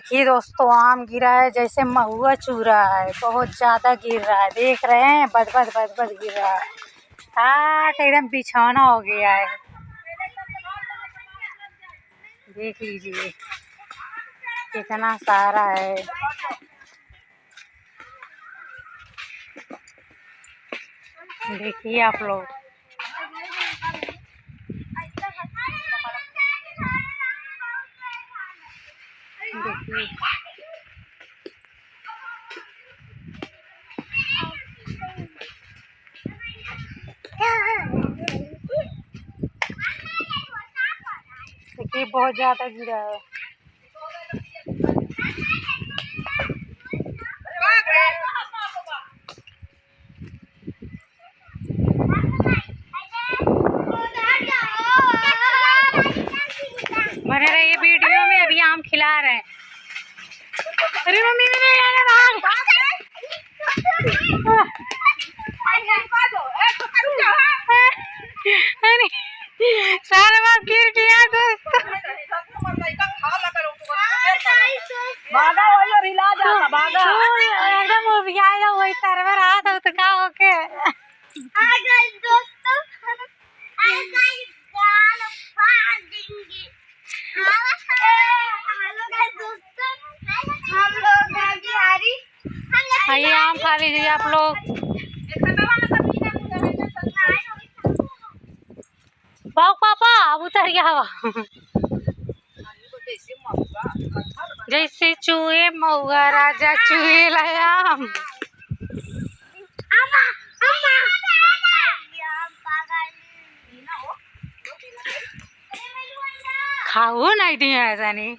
देखिए दोस्तों, आम गिरा है जैसे महुआ चू रहा है, बहुत ज्यादा गिर रहा है। देख रहे हैं, बद बद गिर रहा है। एकदम बिछौना हो गया है। देख लीजिए कितना सारा है। देखिए आप लोग, देखिए देखिए बहुत ज्यादा गिरा है। बने रहिए वीडियो में, अभी आम खिला रहे हैं। अरे मम्मी अरे सारा बात गिर गया दोस्तों। एकदम वही तरवर हाथ तो का होके आइए आम खा लीजिए आप लोग। बाग पापा अब उतर गया हवा। जैसे चूहे मऊआ राजा चूहे लाया। खाओ नहीं दिया ऐसा नहीं।